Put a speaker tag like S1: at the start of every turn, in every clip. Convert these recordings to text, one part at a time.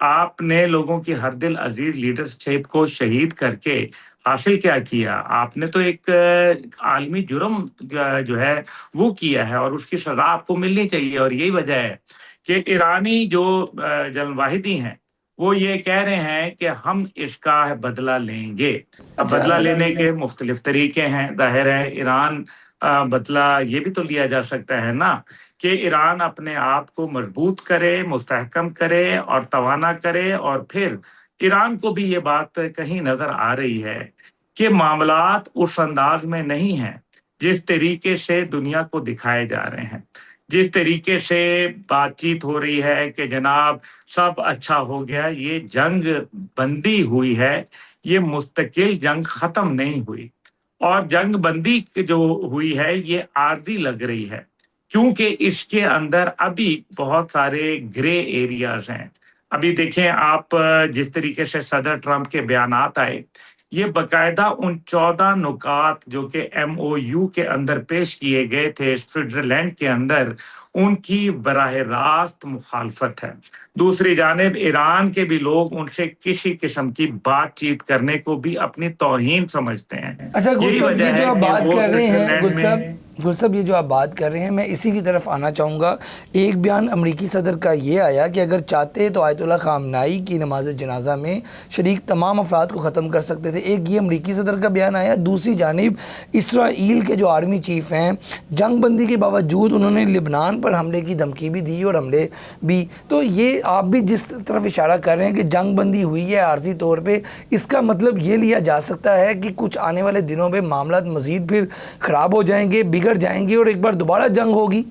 S1: آپ نے لوگوں کی ہر دل عزیز لیڈرشپ کو شہید کر کے حاصل کیا کیا؟ آپ نے تو ایک عالمی جرم جو ہے وہ کیا ہے، اور اس کی سزا آپ کو ملنی چاہیے۔ اور یہی وجہ ہے کہ ایرانی جو جنرل واحدی ہیں وہ یہ کہہ رہے ہیں کہ ہم اس کا بدلہ لیں گے۔ اب
S2: اچھا
S1: بدلہ لینے کے مختلف طریقے ہیں، ظاہر ہے ایران بدلہ یہ بھی تو لیا جا سکتا ہے نا کہ ایران اپنے آپ کو مضبوط کرے، مستحکم کرے اور توانا کرے، اور پھر ایران کو بھی یہ بات کہیں نظر آ رہی ہے کہ معاملات اس انداز میں نہیں ہیں جس طریقے سے دنیا کو دکھائے جا رہے ہیں، جس طریقے سے بات چیت ہو رہی ہے کہ جناب سب اچھا ہو گیا۔ یہ جنگ بندی ہوئی ہے، یہ مستقل جنگ ختم نہیں ہوئی، اور جنگ بندی جو ہوئی ہے یہ عارضی لگ رہی ہے، کیونکہ اس کے اندر ابھی بہت سارے گرے ایریاز ہیں۔ ابھی دیکھیں آپ، جس طریقے سے صدر ٹرمپ کے بیانات آئے، یہ باقاعدہ ان 14 نکات جو کہ ایم او یو کے اندر پیش کیے گئے تھے سوئٹزرلینڈ کے اندر، ان کی براہ راست مخالفت ہے۔ دوسری جانب ایران کے بھی لوگ ان سے کسی قسم کی بات چیت کرنے کو بھی اپنی توہین سمجھتے ہیں۔
S2: اچھا گل
S1: یہی
S2: صاحب،
S1: وجہ
S2: یہ جو
S1: ہے
S2: آپ
S1: کہ
S2: بات
S1: وہ
S2: کر رہے ہیں
S1: سوئٹزرلینڈ میں
S2: گل صاحب یہ جو آپ بات کر رہے ہیں، میں اسی کی طرف آنا چاہوں گا۔ ایک بیان امریکی صدر کا یہ آیا کہ اگر چاہتے تو آیت اللہ خامنائی کی نماز جنازہ میں شریک تمام افراد کو ختم کر سکتے تھے۔ ایک یہ امریکی صدر کا بیان آیا۔ دوسری جانب اسرائیل کے جو آرمی چیف ہیں، جنگ بندی کے باوجود انہوں نے لبنان پر حملے کی دھمکی بھی دی اور حملے بھی۔ تو یہ آپ بھی جس طرف اشارہ کر رہے ہیں کہ جنگ بندی ہوئی ہے عارضی طور پہ، اس کا مطلب یہ لیا جا سکتا ہے کہ کچھ آنے والے دنوں میں معاملات مزید پھر خراب ہو جائیں گے، بگڑ جائیں گے اور ایک بار دوبارہ جنگ ہوگی۔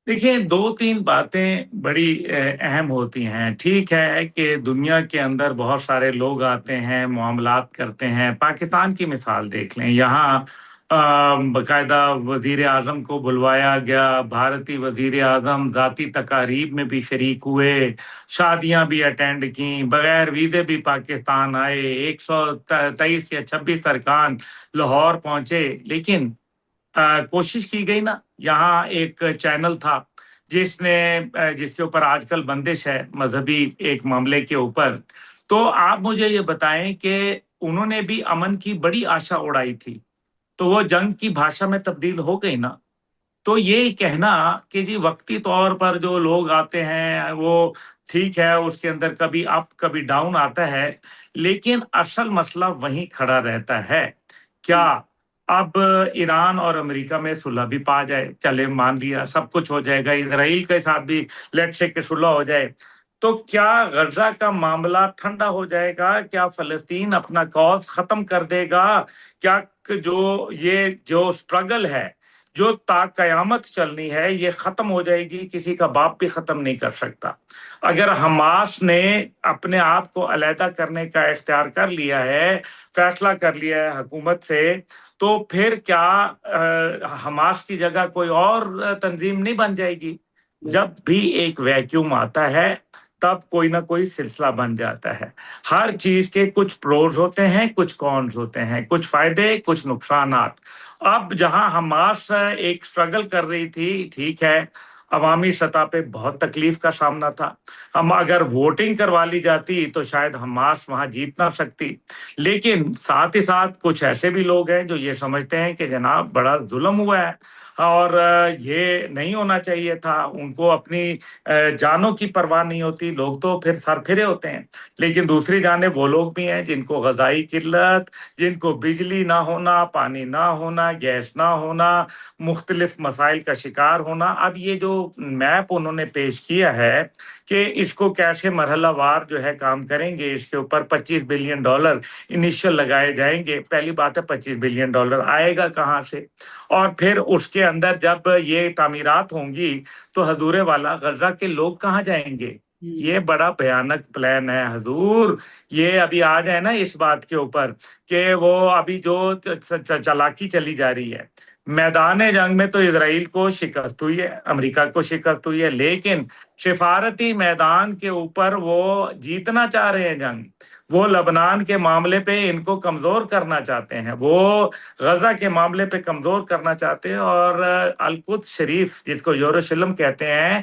S1: دیکھیں، دو تین باتیں بڑی اہم ہوتی ہیں۔ ٹھیک ہے کہ دنیا کے اندر بہت سارے لوگ آتے ہیں، معاملات کرتے ہیں۔ پاکستان کی مثال دیکھ لیں، یہاں باقاعدہ وزیر اعظم کو بلوایا گیا، بھارتی وزیر اعظم ذاتی تقاریب میں بھی شریک ہوئے، شادیاں بھی اٹینڈ کیں، بغیر ویزے بھی پاکستان آئے، 123 یا 26 ارکان لاہور پہنچے۔ لیکن کوشش کی گئی نا، یہاں ایک چینل تھا جس کے اوپر آج کل بندش ہے، مذہبی ایک معاملے کے اوپر۔ تو آپ مجھے یہ بتائیں کہ انہوں نے بھی امن کی بڑی آشا اڑائی تھی، تو وہ جنگ کی بھاشا میں تبدیل ہو گئی نا۔ تو یہ کہنا کہ جی وقتی طور پر جو لوگ آتے ہیں وہ ٹھیک ہے، اس کے اندر کبھی اپ کبھی ڈاؤن آتا ہے، لیکن اصل مسئلہ وہیں کھڑا رہتا ہے۔ کیا اب ایران اور امریکہ میں صلح بھی پا جائے، چلے مان لیا سب کچھ ہو جائے گا، اسرائیل کے ساتھ بھی لیٹ سے کہ صلح ہو جائے، تو کیا غزہ کا معاملہ ٹھنڈا ہو جائے گا؟ کیا فلسطین اپنا کاز ختم کر دے گا؟ کیا جو سٹرگل ہے، جو تا قیامت چلنی ہے، یہ ختم ہو جائے گی؟ کسی کا باپ بھی ختم نہیں کر سکتا۔ اگر حماس نے اپنے آپ کو علیحدہ کرنے کا اختیار کر لیا ہے، فیصلہ کر لیا ہے حکومت سے، تو پھر کیا حماس کی جگہ کوئی اور تنظیم نہیں بن جائے گی؟ جب بھی ایک ویکیوم آتا ہے تب کوئی نہ کوئی سلسلہ بن جاتا ہے۔ ہر چیز کے کچھ پروز ہوتے ہیں، کچھ کونز ہوتے ہیں، کچھ فائدے کچھ نقصانات۔ اب جہاں حماس ایک سٹرگل کر رہی تھی، ٹھیک ہے، عوامی سطح پہ بہت تکلیف کا سامنا تھا، ہم اگر ووٹنگ کروا لی جاتی تو شاید حماس وہاں جیت نہ سکتی، لیکن ساتھ ہی ساتھ کچھ ایسے بھی لوگ ہیں جو یہ سمجھتے ہیں کہ جناب بڑا ظلم ہوا ہے اور یہ نہیں ہونا چاہیے تھا، ان کو اپنی جانوں کی پرواہ نہیں ہوتی، لوگ تو پھر سر پھرے ہوتے ہیں۔ لیکن دوسری جانب وہ لوگ بھی ہیں جن کو غذائی قلت، جن کو بجلی نہ ہونا، پانی نہ ہونا، گیس نہ ہونا، مختلف مسائل کا شکار ہونا۔ اب یہ جو میپ انہوں نے پیش کیا ہے کہ اس کو کیسے مرحلہ وار جو ہے کام کریں گے، اس کے اوپر $25 بلین انیشل لگائے جائیں گے۔ پہلی بات ہے $25 بلین آئے گا کہاں سے؟ اور پھر اس کے اندر جب یہ تعمیرات ہوں گی تو حضور والا غزہ کے لوگ کہاں جائیں گے؟ یہ بڑا بھیانک پلان ہے حضور۔ یہ ابھی آ جائے نا اس بات کے اوپر کہ وہ ابھی جو چالاکی چلی جا رہی ہے، میدان جنگ میں تو اسرائیل کو شکست ہوئی ہے، امریکہ کو شکست ہوئی ہے، لیکن سفارتی میدان کے اوپر وہ جیتنا چاہ رہے ہیں جنگ۔ وہ لبنان کے معاملے پہ ان کو کمزور کرنا چاہتے ہیں، وہ غزہ کے معاملے پہ کمزور کرنا چاہتے ہیں، اور القدس شریف جس کو یروشلم کہتے ہیں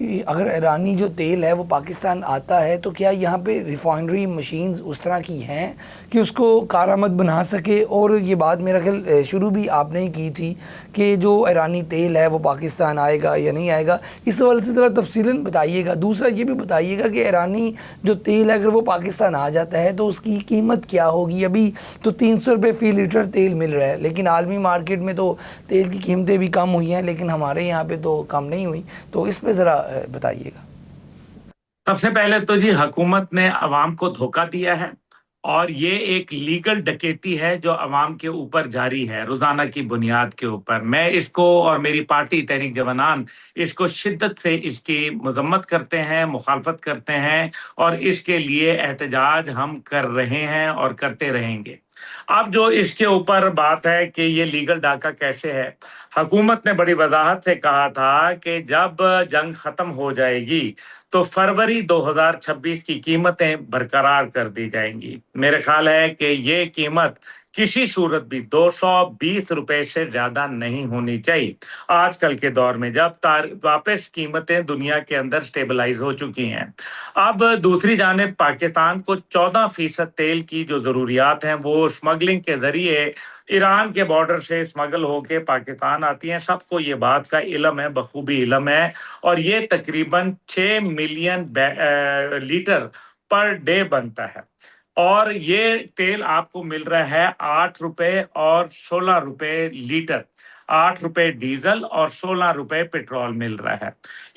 S2: اگر ایرانی جو تیل ہے وہ پاکستان آتا ہے تو کیا یہاں پہ ریفائنری مشینز اس طرح کی ہیں کہ اس کو کارآمد بنا سکے؟ اور یہ بات میرا خیال شروع بھی آپ نے ہی کی تھی کہ جو ایرانی تیل ہے وہ پاکستان آئے گا یا نہیں آئے گا، اس حوالے سے ذرا تفصیلاً بتائیے گا۔ دوسرا یہ بھی بتائیے گا کہ ایرانی جو تیل ہے اگر وہ پاکستان آ جاتا ہے تو اس کی قیمت کیا ہوگی؟ ابھی تو 300 روپے فی لیٹر تیل مل رہا ہے، لیکن عالمی مارکیٹ میں تو تیل کی قیمتیں بھی کم ہوئی ہیں، لیکن ہمارے یہاں پہ تو کم نہیں ہوئی، تو اس پہ ذرا بتائیے گا۔
S1: سب سے پہلے تو جی حکومت نے عوام کو دھوکہ دیا ہے، اور یہ ایک لیگل ڈکیتی ہے جو عوام کے اوپر جاری ہے روزانہ کی بنیاد کے اوپر۔ میں اس کو اور میری پارٹی تحریک جوانان اس کو شدت سے اس کی مذمت کرتے ہیں، مخالفت کرتے ہیں، اور اس کے لیے احتجاج ہم کر رہے ہیں اور کرتے رہیں گے۔ اب جو اس کے اوپر بات ہے کہ یہ لیگل ڈاکہ کیسے ہے، حکومت نے بڑی وضاحت سے کہا تھا کہ جب جنگ ختم ہو جائے گی تو فروری 2026 کی قیمتیں برقرار کر دی جائیں گی۔ میرے خیال ہے کہ یہ قیمت کسی صورت بھی 220 روپے سے زیادہ نہیں ہونی چاہیے آج کل کے دور میں، جب واپس قیمتیں دنیا کے اندر سٹیبلائز ہو چکی ہیں۔ اب دوسری جانب پاکستان کو 14% تیل کی جو ضروریات ہیں وہ اسمگلنگ کے ذریعے ایران کے بارڈر سے اسمگل ہو کے پاکستان آتی ہیں۔ سب کو یہ بات کا علم ہے، بخوبی علم ہے، اور یہ تقریباً 6 ملین لیٹر پر ڈے بنتا ہے، اور یہ تیل آپ کو مل رہا ہے 8 روپے اور 16 روپے لیٹر۔ 8 روپے ڈیزل اور 16 روپے پیٹرول مل رہا ہے۔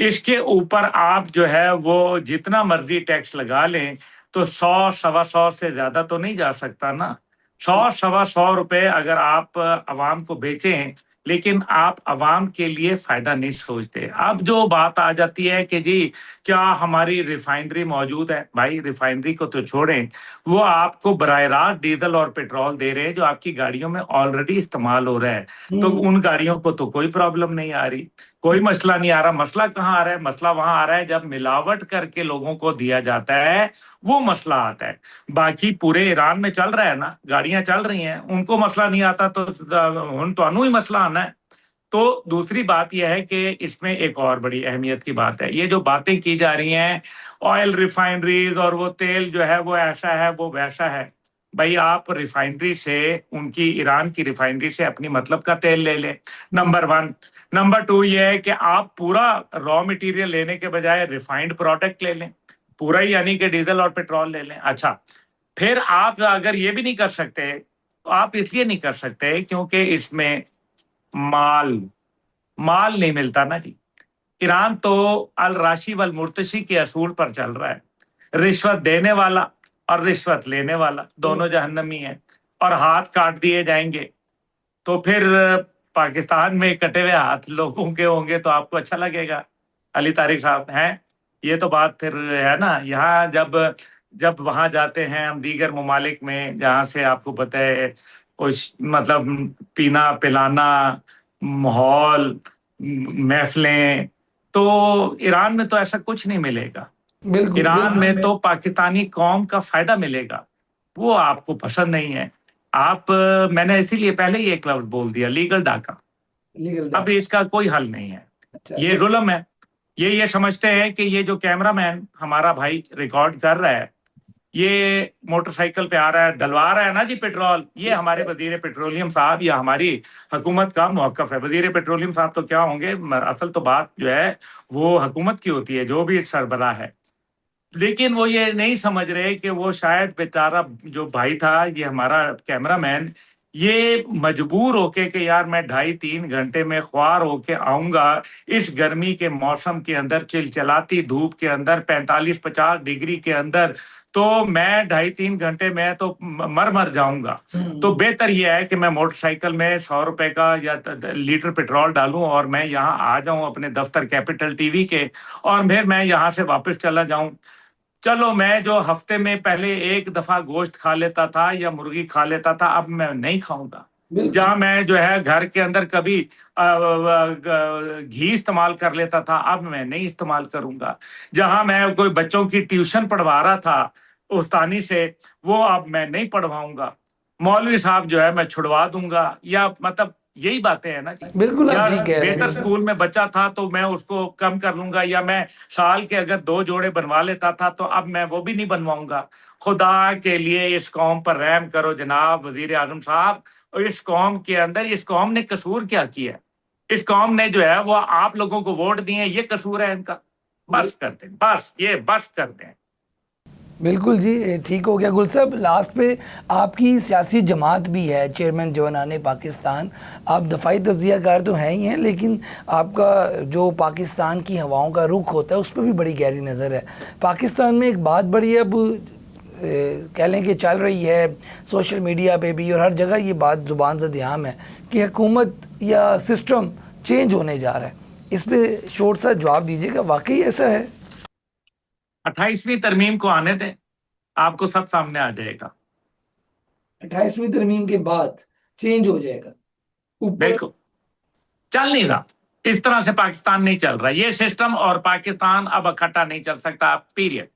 S1: اس کے اوپر آپ جو ہے وہ جتنا مرضی ٹیکس لگا لیں تو 100 سے زیادہ تو نہیں جا سکتا نا۔ 100 روپے اگر آپ عوام کو بیچیں، لیکن آپ عوام کے لیے فائدہ نہیں سوچتے۔ اب جو بات آ جاتی ہے کہ جی کیا ہماری ریفائنری موجود ہے، بھائی ریفائنری کو تو چھوڑیں، وہ آپ کو براہ راست ڈیزل اور پیٹرول دے رہے ہیں جو آپ کی گاڑیوں میں آلریڈی استعمال ہو رہا ہے، تو ان گاڑیوں کو تو کوئی پرابلم نہیں آ رہی، کوئی مسئلہ نہیں آ رہا۔ مسئلہ کہاں آ رہا ہے؟ مسئلہ وہاں آ رہا ہے جب ملاوٹ کر کے لوگوں کو دیا جاتا ہے، وہ مسئلہ آتا ہے۔ باقی پورے ایران میں چل رہا ہے نا، گاڑیاں چل رہی ہیں، ان کو مسئلہ نہیں آتا، تو انہوں ہی مسئلہ آنا ہے۔ تو دوسری بات یہ ہے کہ اس میں ایک اور بڑی اہمیت کی بات ہے، یہ جو باتیں کی جا رہی ہیں آئل ریفائنریز اور وہ تیل جو ہے وہ ایسا ہے وہ ویسا ہے، بھائی آپ ریفائنری سے، ان کی ایران کی ریفائنری سے اپنی مطلب کا تیل لے لیں، نمبر 1۔ نمبر 2 یہ ہے کہ آپ پورا را مٹیریل لینے کے بجائے ریفائنڈ پروڈکٹ لے لیں، پورا ہی، یعنی کہ ڈیزل اور پیٹرول لے لیں۔ اچھا، پھر آپ اگر یہ بھی نہیں کر سکتے تو آپ اس لیے نہیں کر سکتے کیونکہ اس میں مال نہیں ملتا نا جی۔ ایران تو الراشی والمرتشی کے اصول پر چل رہا ہے، رشوت دینے والا اور رشوت لینے والا دونوں جہنمی ہیں، اور ہاتھ کاٹ دیے جائیں گے تو پھر پاکستان میں کٹے ہوئے ہاتھ لوگوں کے ہوں گے تو آپ کو اچھا لگے گا؟ علی طارق صاحب ہیں، یہ تو بات پھر ہے نا۔ یہاں جب وہاں جاتے ہیں ہم دیگر ممالک میں جہاں سے آپ کو پتہ ہے مطلب پینا پلانا، ماحول، محفلیں، تو ایران میں تو ایسا کچھ نہیں ملے گا۔
S2: بالکل
S1: ایران میں تو پاکستانی قوم کا فائدہ ملے گا، وہ آپ کو پسند نہیں ہے۔ میں نے اسی لیے پہلے ہی ایک لفظ بول دیا، لیگل ڈاکہ۔ اب اس کا کوئی حل نہیں ہے، یہ ظلم ہے۔ یہ سمجھتے ہیں کہ یہ جو کیمرہ مین ہمارا بھائی ریکارڈ کر رہا ہے، یہ موٹر سائیکل پہ آ رہا ہے، ڈلوا رہا ہے نا جی پیٹرول، یہ ہمارے وزیر پیٹرولیم صاحب یا ہماری حکومت کا موقف ہے۔ وزیر پیٹرولیم صاحب تو کیا ہوں گے، اصل تو بات جو ہے وہ حکومت کی ہوتی ہے، جو بھی سربراہ ہے، لیکن وہ یہ نہیں سمجھ رہے کہ وہ شاید بیچارہ جو بھائی تھا، یہ ہمارا کیمرہ مین، یہ مجبور ہو کے کہ یار میں 2.5-3 گھنٹے میں خوار ہو کے آؤں گا اس گرمی کے موسم کے اندر، چلچلاتی دھوپ کے اندر، 45-50 ڈگری کے اندر، تو میں 2.5-3 گھنٹے میں تو مر جاؤں گا۔ تو بہتر یہ ہے کہ میں موٹر سائیکل میں 100 روپے کا یا لیٹر پیٹرول ڈالوں اور میں یہاں آ جاؤں اپنے دفتر کیپٹل ٹی وی کے، اور پھر میں یہاں سے واپس چلا جاؤں۔ چلو میں جو ہفتے میں پہلے ایک دفعہ گوشت کھا لیتا تھا یا مرغی کھا لیتا تھا، اب میں نہیں کھاؤں گا۔ جہاں میں جو ہے گھر کے اندر کبھی گھی استعمال کر لیتا تھا، اب میں نہیں استعمال کروں گا۔ جہاں میں کوئی بچوں کی ٹیوشن پڑھوا رہا تھا استانی سے، وہ اب میں نہیں پڑھواؤں گا۔ مولوی صاحب جو ہے میں چھڑوا دوں گا، یا مطلب یہی باتیں ہیں نا جی.
S2: بالکل
S1: یا
S2: آپ ٹھیک کہہ رہے
S1: بہتر
S2: ہیں.
S1: اسکول میں بچہ تھا تو میں اس کو کم کر لوں گا, یا میں سال کے اگر 2 جوڑے بنوا لیتا تھا تو اب میں وہ بھی نہیں بنواؤں گا. خدا کے لیے اس قوم پر رحم کرو جناب وزیر اعظم صاحب. اور اس قوم کے اندر اس قوم نے قصور کیا کیا ہے؟ اس قوم نے جو ہے وہ آپ لوگوں کو ووٹ دیے, یہ قصور ہے ان کا. بس کر دیں, بس یہ بس کر دیں.
S2: بالکل جی ٹھیک ہو گیا. گل صاحب لاسٹ پہ آپ کی سیاسی جماعت بھی ہے, چیئرمین جوانان پاکستان. آپ دفاعی تجزیہ کار تو ہیں ہی ہیں, لیکن آپ کا جو پاکستان کی ہواؤں کا رخ ہوتا ہے اس پہ بھی بڑی گہری نظر ہے. پاکستان میں ایک بات بڑی اب کہہ لیں کہ چل رہی ہے سوشل میڈیا پہ بھی, اور ہر جگہ یہ بات زبان زد عام ہے کہ حکومت یا سسٹم چینج ہونے جا رہا ہے. اس پہ شورٹ سا جواب دیجیے کہ واقعی ایسا ہے؟
S1: 28ویں ترمیم کو آنے دیں, آپ کو سب سامنے آ جائے گا.
S2: 28ویں ترمیم کے بعد چینج ہو جائے گا.
S1: بالکل چل نہیں رہا, اس طرح سے پاکستان نہیں چل رہا. یہ سسٹم اور پاکستان اب اکٹھا نہیں چل سکتا, پیریڈ.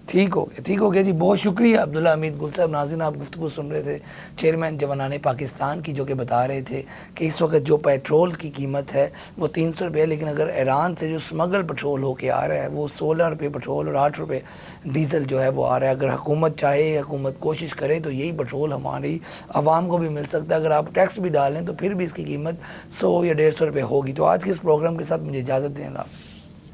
S2: ٹھیک ہو گیا جی, بہت شکریہ عبداللہ حمید گل صاحب. ناظرین آپ گفتگو سن رہے تھے چیئرمین جوانان پاکستان کی, جو کہ بتا رہے تھے کہ اس وقت جو پیٹرول کی قیمت ہے وہ 300 روپے, لیکن اگر ایران سے جو سمگل پیٹرول ہو کے آ رہا ہے وہ 16 روپے پیٹرول اور 8 روپے ڈیزل جو ہے وہ آ رہا ہے. اگر حکومت چاہے, حکومت کوشش کرے تو یہی پیٹرول ہماری عوام کو بھی مل سکتا ہے. اگر آپ ٹیکس بھی ڈالیں تو پھر بھی اس کی قیمت 100 یا 150 روپے ہوگی. تو آج کے اس پروگرام کے ساتھ مجھے اجازت دیں. اللہ حافظ.